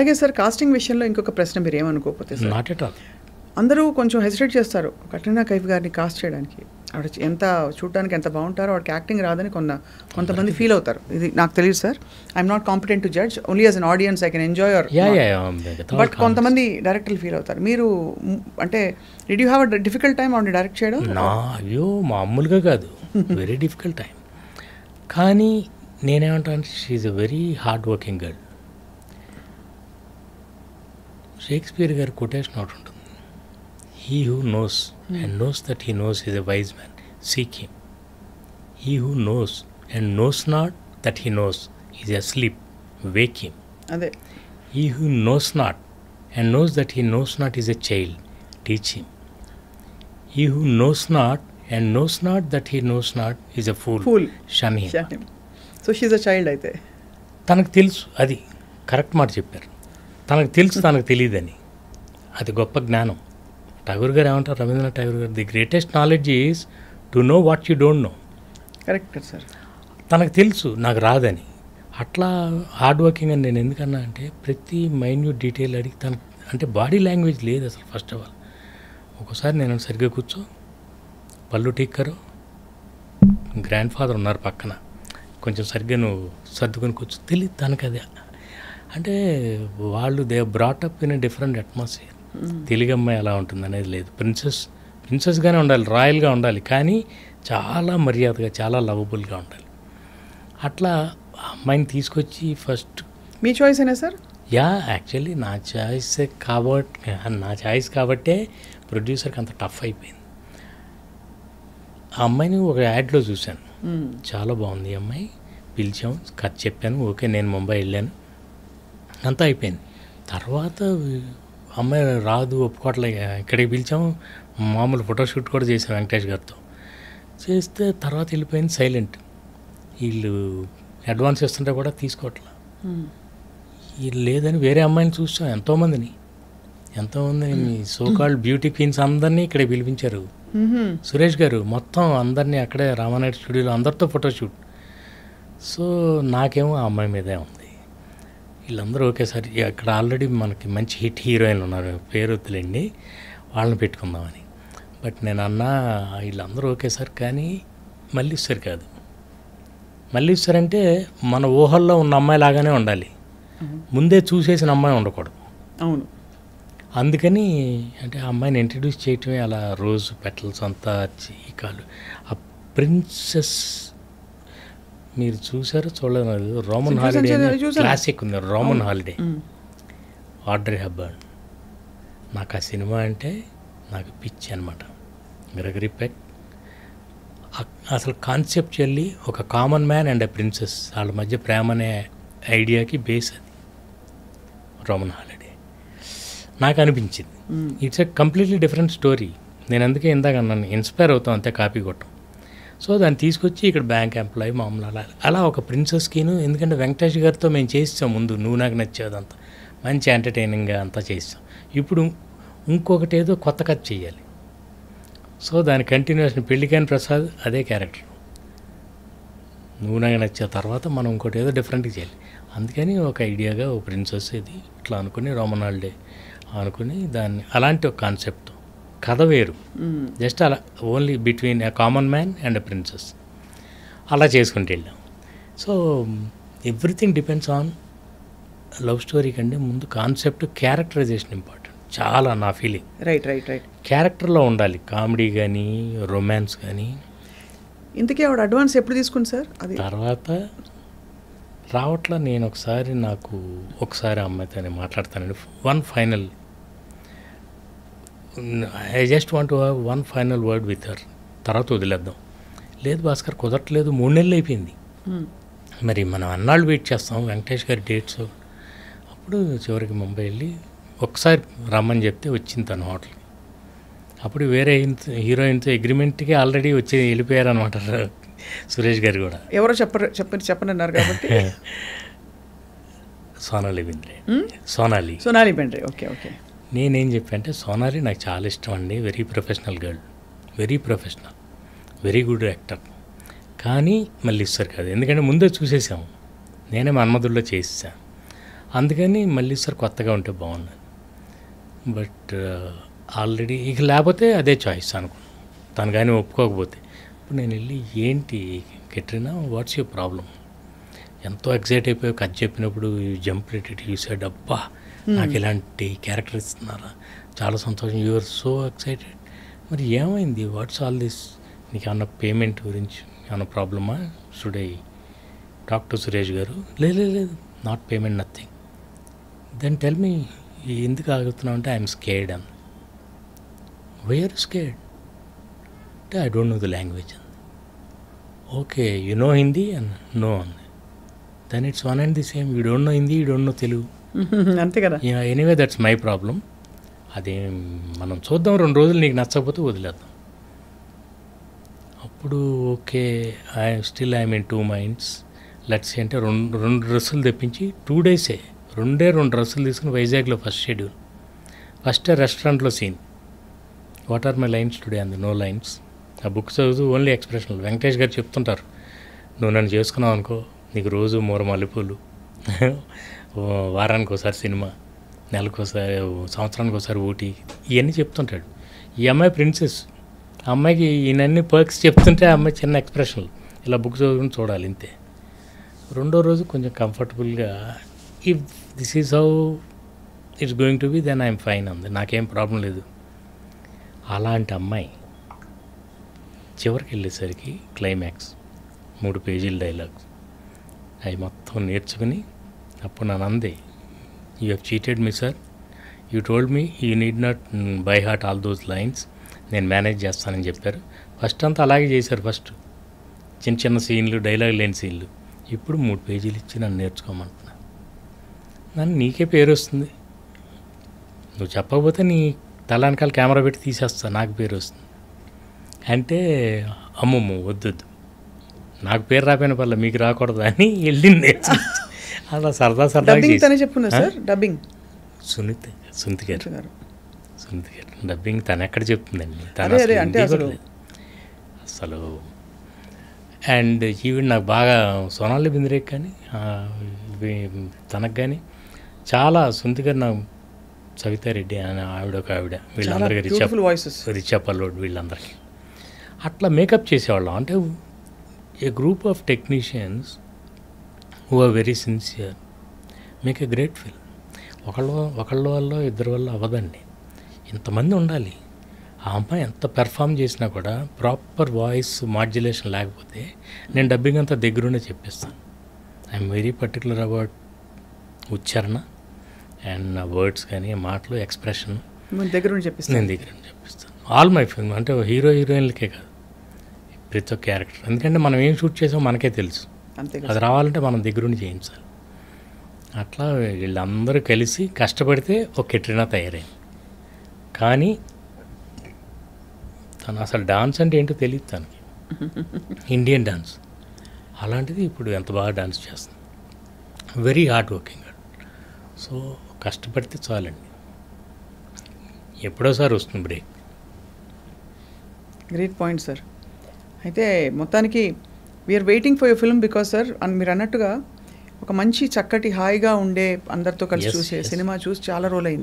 అలాగే sir casting విషయంలో ఇంకొక ప్రశ్న మీరు ఏమనుకోకపోతే సార్, నాట్ ఎట్ ఆల్. అందరూ కొంచెం హెసిటేట్ చేస్తారు కట్రీనా కైఫ్ గారిని కాస్ట్ చేయడానికి. ఆవిడ ఎంత చూడడానికి ఎంత బాగుంటారో ఆవిడకి యాక్టింగ్ రాదని కొంతమంది ఫీల్ అవుతారు. ఇది నాకు తెలియదు sir, I'm not competent to judge, only as an audience I can enjoy or but కొంతమంది డైరెక్టర్లు ఫీల్ అవుతారు. మీరు అంటే did you have a difficult time ఆవిడ డైరెక్ట్ చేయడం? అయ్యో మామూలుగా కాదు, వెరీ డిఫికల్ట్ టైం. కానీ నేనేమంటాను, she's a very hard working girl. Shakespeare గారి కొటేషన్ ఒకటి ఉంటుంది, he who knows and knows that he knows is a wise man, seek him. He who knows and knows not that he knows is asleep, wake him. అదే. He who knows not and knows that he knows not is a child, teach him. He who knows not and knows not that he knows not is a fool, shun him. So she's a child. అయితే తనకు తెలుసు, అది correct మాట చెప్పారు, తనకు తెలుసు తనకు తెలియదని, అది గొప్ప జ్ఞానం. ఠాగూర్ గారు ఏమంటారు, రవీంద్రనాథ్ ఠాగూర్ గారు, the greatest knowledge is to know what you don't no. Correct sir. తనకు తెలుసు నాకు రాదని. అట్లా హార్డ్ వర్కింగ్ అని నేను ఎందుకన్నా అంటే, ప్రతి మైన్యూట్ డీటెయిల్ అడిగి తనకు అంటే బాడీ లాంగ్వేజ్ లేదు అసలు. ఫస్ట్ ఆఫ్ ఆల్ ఒక్కోసారి నేను సరిగ్గా కూర్చో, పళ్ళు టీక్కరు, గ్రాండ్ ఫాదర్ ఉన్నారు పక్కన, కొంచెం సరిగ్గా నువ్వు సర్దుకొని కూర్చో, తెలియదు తనకు అది. అంటే వాళ్ళు they brought up in a different atmosphere. Telugu అమ్మాయి ఎలా ఉంటుంది అనేది లేదు. ప్రిన్సెస్గానే ఉండాలి, రాయల్గా ఉండాలి, కానీ చాలా మర్యాదగా, చాలా లవబుల్గా ఉండాలి. అట్లా అమ్మాయిని తీసుకొచ్చి ఫస్ట్. మీ చాయిస్ అయినా సార్? యా, యాక్చువల్లీ నా చాయిస్ కాబట్టే ప్రొడ్యూసర్కి అంత టఫ్ అయిపోయింది. ఆ అమ్మాయిని ఒక యాడ్లో చూశాను, చాలా బాగుంది ఈ అమ్మాయి, పిలిచాం, కథ చెప్పాను, ఓకే, నేను ముంబై వెళ్ళాను, అంతా అయిపోయింది. తర్వాత అమ్మాయి రాదు, ఒప్పుకోవట్లే, ఇక్కడికి పిలిచాము, మామూలు ఫోటోషూట్ కూడా చేసాం వెంకటేష్ గారితో చేస్తే, తర్వాత వెళ్ళిపోయింది సైలెంట్. వీళ్ళు అడ్వాన్స్ ఇస్తుంటే కూడా తీసుకోవట్లా. వీళ్ళు లేదని వేరే అమ్మాయిని చూసాం, ఎంతోమందిని మీ సోకాల్డ్ బ్యూటీ క్వీన్స్ అందరినీ ఇక్కడే పిలిపించారు. సురేష్ గారు మొత్తం అందరినీ అక్కడే రామానాయుడు స్టూడియోలో అందరితో ఫోటోషూట్. సో నాకేమో ఆ అమ్మాయి మీదే ఉంది. వీళ్ళందరూ ఒకేసారి అక్కడ ఆల్రెడీ మనకి మంచి హిట్ హీరోయిన్లు ఉన్నారు, పేరు వద్దులేండి, వాళ్ళని పెట్టుకుందామని. బట్ నేను అన్నా వీళ్ళందరూ ఒకేసారి, కానీ మళ్ళీ ఇస్తారు కాదు. మళ్ళీ ఇస్తారంటే మన ఊహల్లో ఉన్న అమ్మాయి లాగానే ఉండాలి, ముందే చూసేసిన అమ్మాయి ఉండకూడదు. అవును. అందుకని అంటే ఆ అమ్మాయిని ఇంట్రడ్యూస్ చేయటమే అలా, రోజ్ పెటల్స్ అంతా చీకాలు. ఆ ప్రిన్సెస్ మీరు చూసారో చూడలేదు, రోమన్ హాలిడే క్లాసిక్ ఉంది, రోమన్ హాలిడే, ఆడ్రీ హెప్బర్న్. నాకు ఆ సినిమా అంటే నాకు పిచ్చి అనమాట. గ్రెగరీ పెక్ అసలు కాన్సెప్చువల్లీ ఒక common man and a princess వాళ్ళ మధ్య ప్రేమ అనే ఐడియాకి బేస్ అది రోమన్ హాలిడే. నాకు అనిపించింది it's a completely different story. నేను అందుకే ఇందాక అన్నాను, ఇన్స్పైర్ అవుతాం అంతే, కాపీ కొట్టం. సో దాన్ని తీసుకొచ్చి ఇక్కడ బ్యాంక్ ఎంప్లాయీ మామూలు అలా ఒక ప్రిన్సెస్కిను, ఎందుకంటే వెంకటేష్ గారితో మేము చేస్తాం ముందు, నువ్వు నాకు నచ్చేదంతా మంచి ఎంటర్టైనింగ్గా అంతా చేస్తాం. ఇప్పుడు ఇంకొకటి ఏదో కొత్త కథ చేయాలి. సో దాని కంటిన్యూషన్ పెళ్ళికాని ప్రసాద్ అదే క్యారెక్టర్, నువ్వు నాకు నచ్చే తర్వాత మనం ఇంకోటి ఏదో డిఫరెంట్గా చేయాలి. అందుకని ఒక ఐడియాగా ఒక ప్రిన్సెస్ ఇది ఇట్లా అనుకుని రోమన్ హాలిడే అనుకుని దాన్ని అలాంటి ఒక కాన్సెప్ట్, కథ వేరు, జస్ట్ అలా only between a common man and a princess అలా చేసుకుంటూ వెళ్ళాం. So everything depends on love story కంటే ముందు కాన్సెప్ట్, క్యారెక్టరైజేషన్ ఇంపార్టెంట్ చాలా, నా ఫీలింగ్. రైట్. క్యారెక్టర్లో ఉండాలి, కామెడీ కానీ రొమాన్స్ కానీ. ఇంతకీ ఆవిడ అడ్వాన్స్ ఎప్పుడు తీసుకుంది సార్? అది తర్వాత రావట్లా. నేను ఒకసారి అమ్మాయితో మాట్లాడతానండి, one final, I just want to have one final word with her, తర్వాత వదిలేద్దాం. లేదు భాస్కర్ కుదరట్లేదు, 3 నెలలు అయిపోయింది, మరి మనం అన్నాళ్ళు వెయిట్ చేస్తాం వెంకటేష్ గారి డేట్స్. అప్పుడు చివరికి ముంబై వెళ్ళి ఒకసారి రమ్మని చెప్తే వచ్చింది తన హోటల్కి. అప్పుడు వేరే హీరోయిన్తో అగ్రిమెంట్కి ఆల్రెడీ వచ్చి వెళ్ళిపోయారు అనమాట సురేష్ గారు కూడా. ఎవరో చెప్పనన్నారు కాబట్టి సోనాలి బెంద్రే. సోనాలి బెంద్రే. ఓకే. నేనేం చెప్పానంటే, సోనాలి నాకు చాలా ఇష్టం అండి, very professional girl, very professional, very good actor. కానీ మళ్ళీ ఇస్తారు కాదు, ఎందుకంటే ముందే చూసేసాము, నేనే మన్మధుల్లో చేసేసాను. అందుకని మళ్ళీ సార్ కొత్తగా ఉంటే బాగుంది. బట్ ఆల్రెడీ ఇక లేకపోతే అదే చాయిస్ అనుకున్నాను. తను కానీ ఒప్పుకోకపోతే ఇప్పుడు నేను వెళ్ళి ఏంటి కెట్రినా వాట్స్ యువర్ ప్రాబ్లం, ఎంతో ఎక్సైట్ అయిపోయి కథ చెప్పినప్పుడు జంప్ రేటెడ్ యూ సెడ్ అబ్బా నాకు ఇలాంటి క్యారెక్టర్ ఇస్తున్నారా, చాలా సంతోషం, యూఆర్ సో ఎక్సైటెడ్. మరి ఏమైంది, వాట్స్ ఆల్ దిస్, నీకు ఏమన్నా పేమెంట్ గురించి ఏమన్నా ప్రాబ్లమా, should I talk to Suresh garu? లేదు not payment, nothing. Then tell me ఎందుకు ఆగుతున్నావు అంటే ఐఎమ్ స్కేర్డ్ అని. వై ఆర్ స్కేర్డ్ అంటే I don't know the language అంది. Okay you know Hindi and no అంది. Then it's one and the same, you don't know Hindi, you don't know Telugu, అంతే కదా. Anyway that's my problem. అదే మనం చూద్దాం, 2 రోజులు నీకు నచ్చకపోతే వదిలేద్దాం. అప్పుడు okay I'm in 2 minds. Let's అంటే రెండు డ్రెస్సులు తెప్పించి 2 days రెండే 2 డ్రెస్సులు తీసుకుని వైజాగ్లో ఫస్ట్ షెడ్యూల్. ఫస్ట్ రెస్టారెంట్లో scene, what are my lines today అంది, నో లైన్స్. ఆ బుక్ చదువుతూ ఓన్లీ ఎక్స్ప్రెషన్లు. వెంకటేష్ గారు చెప్తుంటారు, నువ్వు నన్ను చేసుకున్నావు అనుకో నీకు రోజు 3 మల్లెపూలు, వారానికి ఒకసారి సినిమా, నెలకోసారి, సంవత్సరానికి ఒకసారి ఊటీ, ఇవన్నీ చెప్తుంటాడు. ఈ అమ్మాయి ప్రిన్సెస్, ఆ అమ్మాయికి ఈయనన్ని పర్క్స్ చెప్తుంటే ఆ అమ్మాయి చిన్న ఎక్స్ప్రెషన్లు ఇలా బుక్ చదువుకుని చూడాలి ఇంతే. 2వ రోజు కొంచెం కంఫర్టబుల్గా if this is how it's going to be then I'm fine అంది, నాకేం ప్రాబ్లం లేదు. అలాంటి అమ్మాయి చివరికి వెళ్ళేసరికి క్లైమాక్స్ 3 పేజీల డైలాగ్స్ అవి మొత్తం నేర్చుకుని అప్పుడు నన్ను అంది, you have cheated me sir, you told me you need not by heart all those lines, నేను మేనేజ్ చేస్తానని చెప్పారు. ఫస్ట్ అంతా అలాగే చేశారు, ఫస్ట్ చిన్న సీన్లు, డైలాగ్ లేని సీన్లు. ఇప్పుడు 3 పేజీలు ఇచ్చి నన్ను నేర్చుకోమంటున్నా. నన్ను నీకే పేరు వస్తుంది, నువ్వు చెప్పకపోతే నీ తల వెనకాల కెమెరా పెట్టి తీసేస్తా, నాకు పేరు వస్తుంది అంటే అమ్మమ్మ వద్దు, నాకు పేరు రాపోయిన పర్లే మీకు రాకూడదు అని వెళ్ళింది. అలా సరదా చెప్పున్నా సార్, డబ్బింగ్ సునీత గారు డబ్బింగ్ తను ఎక్కడ చెప్తుందండి, అసలు. అండ్ ఈవిడ నాకు బాగా సోనాలి బింద్రేకి కానీ తనకు కానీ చాలా, సునీత గారు నాకు, సవితారెడ్డి అని ఆవిడ వీళ్ళందరికీ రిచా పల్లోడ్ వీళ్ళందరికీ అట్లా మేకప్ చేసేవాళ్ళం. అంటే a group of technicians who are very sincere make a great film. ఒకళ్ళ వల్ల ఇద్దరి వల్ల అవ్వదండి, ఇంతమంది ఉండాలి. ఆ అమ్మాయి ఎంత పెర్ఫామ్ చేసినా కూడా ప్రాపర్ వాయిస్ మాడ్యులేషన్ లేకపోతే నేను డబ్బింగ్ అంతా దగ్గరుండే చెప్పిస్తాను. ఐఎమ్ వెరీ పర్టికులర్ అబౌట్ ఉచ్చారణ అండ్ నా వర్డ్స్ కానీ, మాటలు, ఎక్స్ప్రెషన్ దగ్గర నేను దగ్గర చెప్పిస్తాను. ఆల్ మై ఫిల్మ్ అంటే హీరోయిన్లకే కాదు, ప్రతి ఒక్క క్యారెక్టర్. ఎందుకంటే మనం ఏం షూట్ చేసామో మనకే తెలుసు, అది రావాలంటే మనం దగ్గరుండి చేయించాలి. అట్లా వీళ్ళందరూ కలిసి కష్టపడితే ఒక కెట్రినా తయారైంది. కానీ తను అసలు డాన్స్ అంటే ఏంటో తెలియదు తనకి, ఇండియన్ డాన్స్. అలాంటిది ఇప్పుడు ఎంత బాగా డాన్స్ చేస్తుంది, వెరీ హార్డ్ వర్కింగ్. సో కష్టపడితే చాలండి, ఎప్పుడోసారి వస్తుంది బ్రేక్. Great point sir. అయితే మొత్తానికి we're waiting for your film because sir మీరు అన్నట్టుగా ఒక మంచి చక్కటి హాయిగా ఉండే అందరితో కలిసి చూసే సినిమా చూసి చాలా రోజులైంది.